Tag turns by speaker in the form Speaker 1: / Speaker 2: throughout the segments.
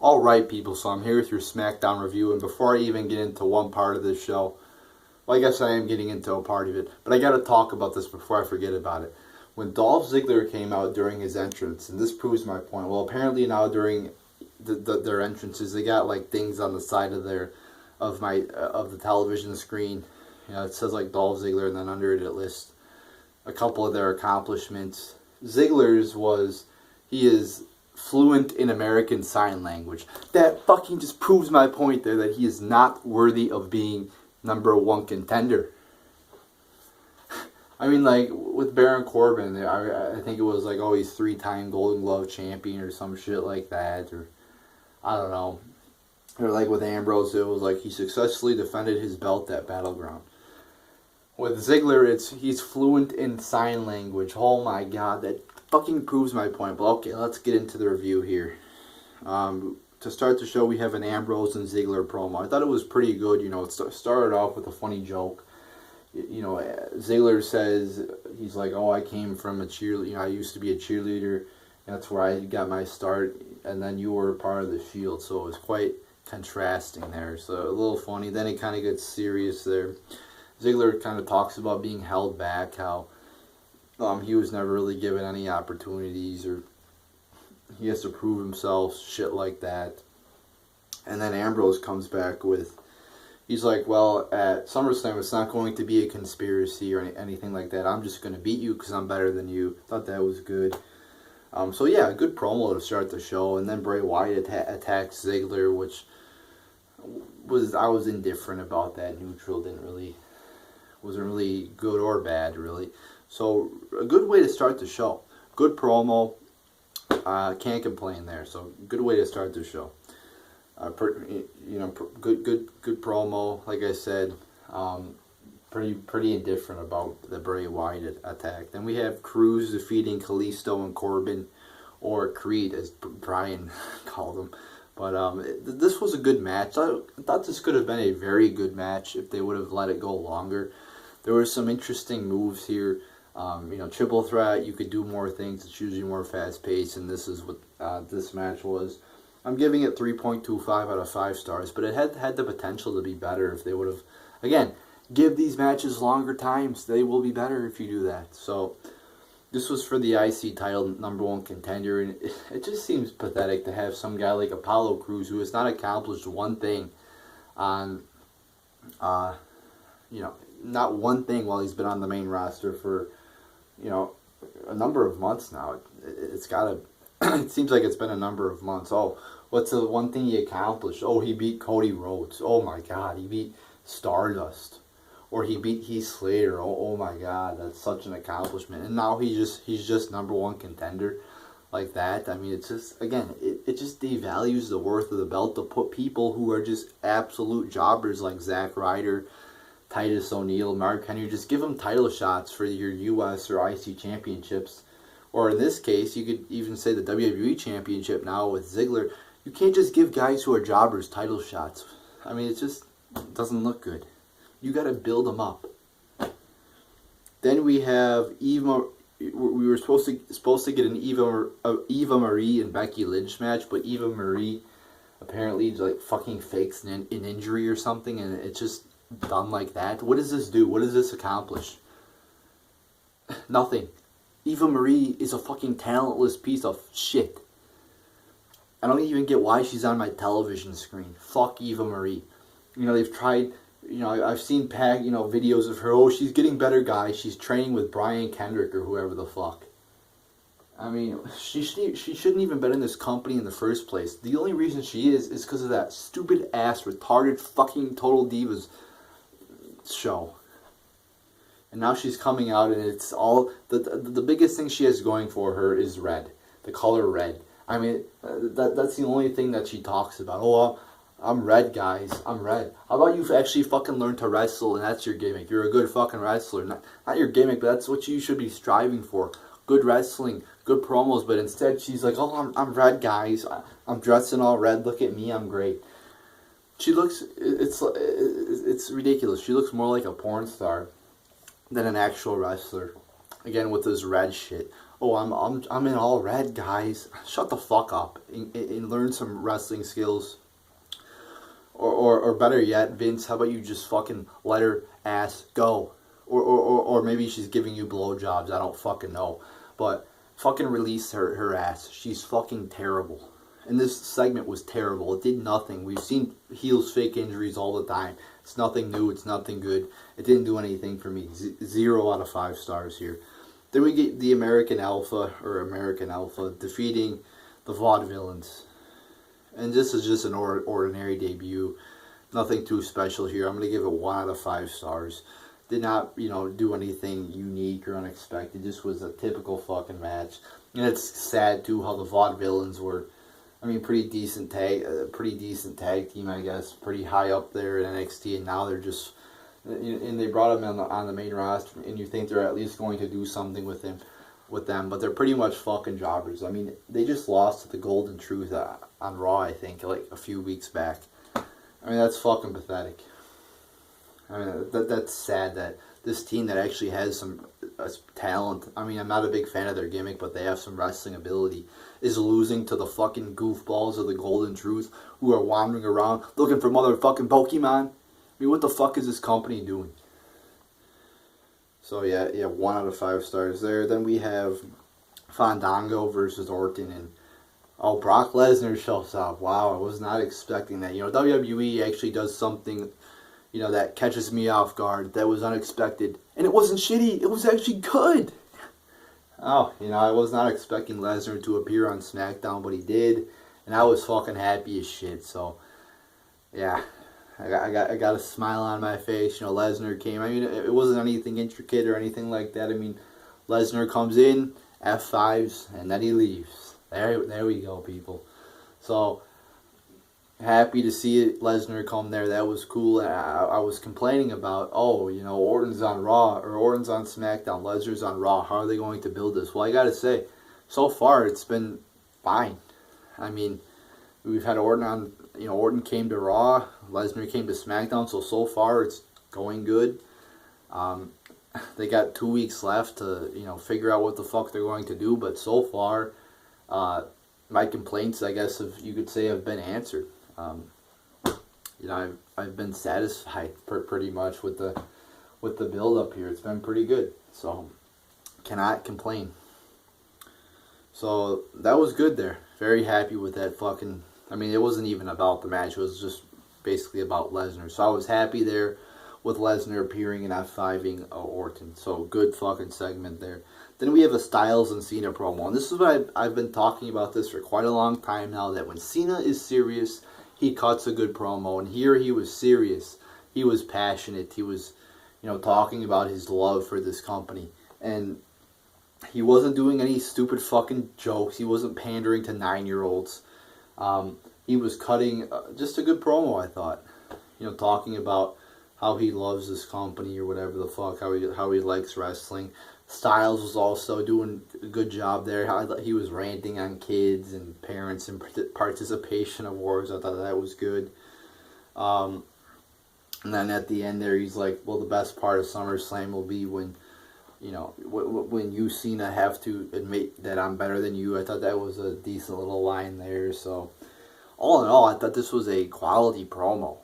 Speaker 1: Alright people, so I'm here with your Smackdown review, and before I even get into one part of this show, well I guess I am getting into a part of it, but I gotta talk about this before I forget about it. When Dolph Ziggler came out during his entrance, and this proves my point, well apparently now during their entrances, they got like things on the side of the television screen. You know, it says like Dolph Ziggler, and then under it lists a couple of their accomplishments. Ziggler's he is fluent in American Sign Language. That fucking just proves my point there, that he is not worthy of being #1 contender. I mean, like, with Baron Corbin, I think it was like, oh, he's 3-time Golden Glove champion or some shit like that, or I don't know. Or like with Ambrose, it was like he successfully defended his belt at Battleground. With Ziggler, he's fluent in sign language. Oh my god, that fucking proves my point. But okay, let's get into the review here. To start the show, we have an Ambrose and Ziggler promo. I thought it was pretty good. You know, it started off with a funny joke. You know, Ziggler says, he's like, oh, I came from a cheerleader. You know, I used to be a cheerleader. That's where I got my start. And then you were a part of the Shield. So it was quite contrasting there. So a little funny. Then it kind of gets serious there. Ziggler kind of talks about being held back, how he was never really given any opportunities, or he has to prove himself, shit like that. And then Ambrose comes back with, he's like, well, at SummerSlam it's not going to be a conspiracy or anything like that. I'm just going to beat you because I'm better than you. Thought that was good. So yeah, a good promo to start the show. And then Bray Wyatt attacks Ziggler, which I was indifferent about that. Neutral, wasn't really good or bad, really. So a good way to start the show. Good promo. Can't complain there. So good way to start the show. Good promo. Like I said, pretty indifferent about the Bray Wyatt attack. Then we have Cruz defeating Kalisto and Corbin, or Creed as Brian called him. But this was a good match. I thought this could have been a very good match if they would have let it go longer. There were some interesting moves here. You know, triple threat, you could do more things. It's usually more fast-paced, and this is what this match was. I'm giving it 3.25 out of 5 stars, but it had the potential to be better if they would have, again, give these matches longer times. They will be better if you do that. So this was for the IC title, #1 contender, and it just seems pathetic to have some guy like Apollo Crews, who has not accomplished one thing on, you know, not one thing while he's been on the main roster for, you know, a number of months now. It's gotta, it seems like it's been a number of months. Oh, what's the one thing he accomplished? Oh, he beat Cody Rhodes. Oh my god, he beat Stardust. Or he beat Heath Slater. Oh my god, that's such an accomplishment. And now he's just #1 contender like that. I mean, it's just, again, it just devalues the worth of the belt to put people who are just absolute jobbers like Zack Ryder, Titus O'Neil, Mark Henry, just give them title shots for your US or IC championships. Or in this case, you could even say the WWE championship now with Ziggler. You can't just give guys who are jobbers title shots. I mean, it just doesn't look good. You got to build them up. Then we have Eva. We were supposed to get an Eva Marie and Becky Lynch match, but Eva Marie apparently like fucking fakes an injury or something, and it's just done like that. What does this do? What does this accomplish? Nothing. Eva Marie is a fucking talentless piece of shit. I don't even get why she's on my television screen. Fuck Eva Marie. You know, they've tried, you know, I've seen videos of her. Oh, she's getting better, guys. She's training with Brian Kendrick or whoever the fuck. I mean, she shouldn't even been in this company in the first place. The only reason she is because of that stupid ass retarded fucking Total Divas show. And now she's coming out, and it's all the biggest thing she has going for her is red, the color red. I mean, that's the only thing that she talks about. Oh, I'm red, guys. I'm red. How about you actually fucking learn to wrestle, and that's your gimmick. You're a good fucking wrestler. Not your gimmick, but that's what you should be striving for. Good wrestling, good promos. But instead, she's like, oh, I'm red, guys. I'm dressing all red. Look at me. I'm great. She looks, it's ridiculous. She looks more like a porn star than an actual wrestler. Again, with this red shit. oh, I'm in all red, guys. Shut the fuck up and learn some wrestling skills. Or better yet, Vince, how about you just fucking let her ass go? Or maybe she's giving you blowjobs. I don't fucking know. But fucking release her ass. She's fucking terrible. And this segment was terrible. It did nothing. We've seen heels fake injuries all the time. It's nothing new. It's nothing good. It didn't do anything for me. 0 out of 5 stars here. Then we get the American Alpha defeating the Vaudevillains. And this is just an ordinary debut. Nothing too special here. I'm going to give it 1 out of 5 stars. Did not, do anything unique or unexpected. This was a typical fucking match. And it's sad, too, how the Vaudevillains were, pretty decent tag team, I guess. Pretty high up there in NXT. And now they're just, and they brought them on the main roster. And you think they're at least going to do something with them. But they're pretty much fucking jobbers. They just lost to the Golden Truth on Raw, I think, like a few weeks back. That's fucking pathetic. That's sad that this team that actually has some talent, I'm not a big fan of their gimmick, but they have some wrestling ability, is losing to the fucking goofballs of the Golden Truth who are wandering around looking for motherfucking Pokemon. What the fuck is this company doing? So yeah, 1 out of 5 stars there. Then we have Fandango versus Orton, and Brock Lesnar shows up. Wow, I was not expecting that. WWE actually does something, that catches me off guard. That was unexpected, and it wasn't shitty. It was actually good. I was not expecting Lesnar to appear on Smackdown, but he did, and I was fucking happy as shit. So yeah. I got a smile on my face. Lesnar came. It wasn't anything intricate or anything like that. Lesnar comes in, F5s, and then he leaves. There we go, people. So, happy to see Lesnar come there. That was cool. I was complaining about, Orton's on Raw, or Orton's on SmackDown, Lesnar's on Raw. How are they going to build this? Well, I gotta say, so far, it's been fine. We've had Orton on, Orton came to Raw, Lesnar came to SmackDown, so far it's going good. They got 2 weeks left to, figure out what the fuck they're going to do, but so far, my complaints, I guess, you could say, have been answered. I've been satisfied pretty much with the build up here. It's been pretty good, so cannot complain. So that was good there. Very happy with that fucking. It wasn't even about the match. It was just basically about Lesnar. So I was happy there with Lesnar appearing and F5ing Orton. So good fucking segment there. Then we have a Styles and Cena promo. And this is what I've been talking about this for quite a long time now, that when Cena is serious, he cuts a good promo. And here he was serious. He was passionate. He was, talking about his love for this company. And he wasn't doing any stupid fucking jokes. He wasn't pandering to 9-year-olds. He was cutting just a good promo, I thought. Talking about how he loves this company or whatever the fuck, how he likes wrestling. Styles was also doing a good job there. He was ranting on kids and parents and participation awards. I thought that was good. And then at the end there, he's like, well, the best part of SummerSlam will be when you, Cena, have to admit that I'm better than you. I thought that was a decent little line there. So, all in all, I thought this was a quality promo.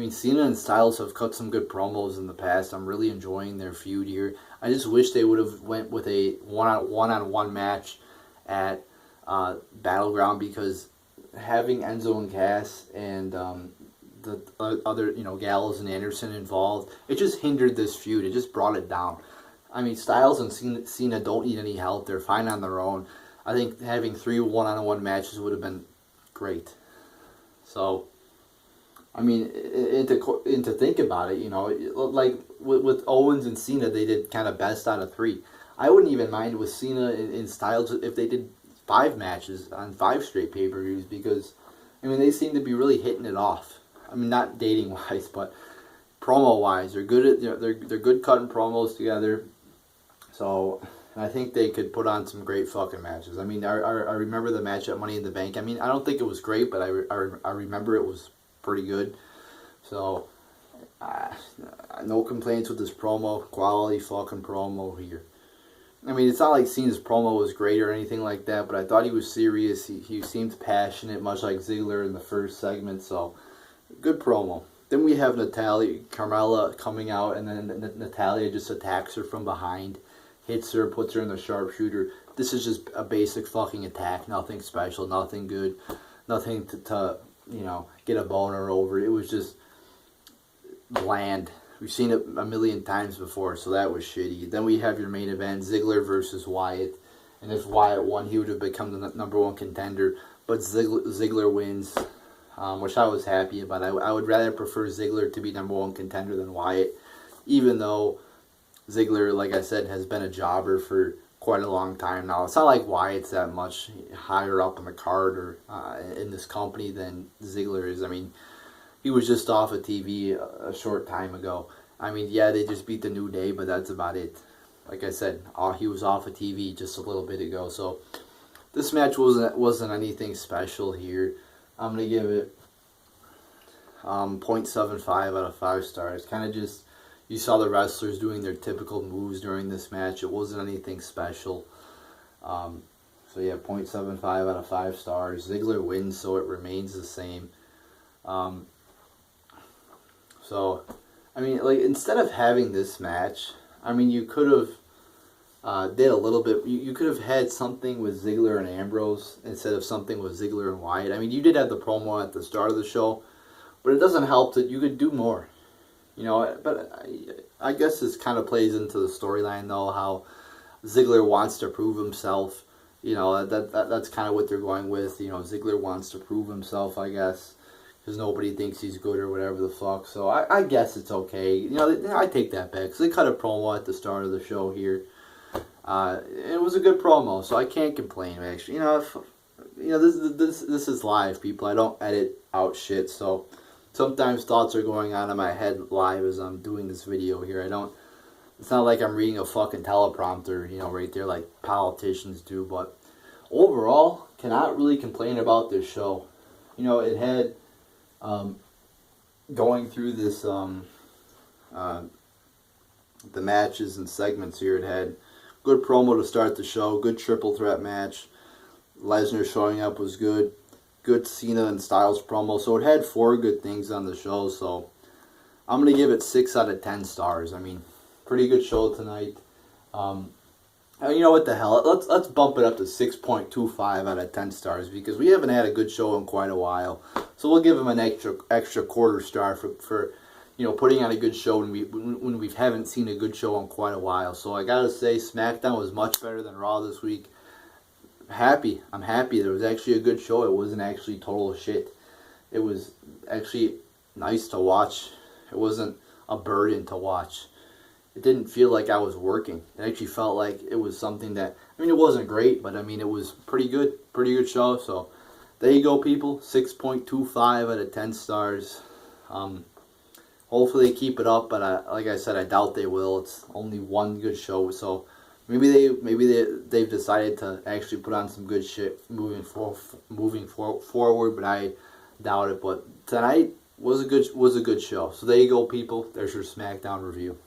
Speaker 1: Cena and Styles have cut some good promos in the past. I'm really enjoying their feud here. I just wish they would have went with a one-on-one match at Battleground, because having Enzo and Cass and the other, Gallows and Anderson involved, it just hindered this feud. It just brought it down. Styles and Cena don't need any help. They're fine on their own. I think having 3 one-on-one matches would have been great. So, and to think about it, like with Owens and Cena, they did kind of best out of 3. I wouldn't even mind with Cena and Styles if they did 5 matches on 5 straight pay-per-views, because, they seem to be really hitting it off. Not dating-wise, but promo-wise. They're good at, they're good cutting promos together. So, I think they could put on some great fucking matches. I remember the match at Money in the Bank. I don't think it was great, but I remember it was pretty good. So, no complaints with this promo. Quality fucking promo here. I mean, it's not like Cena's promo was great or anything like that, but I thought he was serious. He seemed passionate, much like Ziggler in the first segment, so good promo. Then we have Carmella coming out, and then Natalya just attacks her from behind, hits her, puts her in the sharpshooter. This is just a basic fucking attack, nothing special, nothing good, nothing to get a boner over. It was just bland. We've seen it a million times before, so that was shitty. Then we have your main event, Ziggler versus Wyatt. And if Wyatt won, he would have become the number one contender. But Ziggler wins, which I was happy about. I would rather prefer Ziggler to be number one contender than Wyatt, even though Ziggler, like I said, has been a jobber for quite a long time now. It's not like Wyatt's that much higher up on the card or in this company than Ziggler is. I mean, he was just off of TV a short time ago. I mean, yeah, they just beat the New Day, but that's about it. Like I said, he was off of TV just a little bit ago. So this match wasn't anything special here. I'm going to give it 0.75 out of 5 stars. Kind of just, you saw the wrestlers doing their typical moves during this match. It wasn't anything special. So yeah, 0.75 out of 5 stars. Ziggler wins, so it remains the same. So, I mean, like, instead of having this match, I mean, you could have did a little bit. You could have had something with Ziggler and Ambrose instead of something with Ziggler and Wyatt. I mean, you did have the promo at the start of the show, but it doesn't help that you could do more. But I guess this kind of plays into the storyline, though, how Ziggler wants to prove himself. That's kind of what they're going with. Ziggler wants to prove himself, I guess, because nobody thinks he's good or whatever the fuck. So I guess it's okay. I take that back, because they cut a promo at the start of the show here. It was a good promo, so I can't complain, actually. This is live, people. I don't edit out shit, so sometimes thoughts are going on in my head live as I'm doing this video here. It's not like I'm reading a fucking teleprompter, right there like politicians do, but overall, cannot really complain about this show. It had, going through this, the matches and segments here, it had good promo to start the show, good triple threat match. Lesnar showing up was good. Good Cena and Styles promo. So it had 4 good things on the show. So I'm going to give it 6 out of 10 stars. I mean, pretty good show tonight. What the hell? Let's bump it up to 6.25 out of 10 stars, because we haven't had a good show in quite a while. So we'll give him an extra quarter star for putting on a good show when we haven't seen a good show in quite a while. So I gotta say, SmackDown was much better than Raw this week. I'm happy. There was actually a good show. It wasn't actually total shit. It was actually nice to watch. It wasn't a burden to watch. It didn't feel like I was working. It actually felt like it was something that, it wasn't great, but it was pretty good show. So there you go, people. 6.25 out of 10 stars. Hopefully they keep it up, but like I said, I doubt they will. It's only one good show, so maybe they've decided to actually put on some good shit moving forward, but I doubt it. But tonight was a good show. So there you go, people. There's your SmackDown review.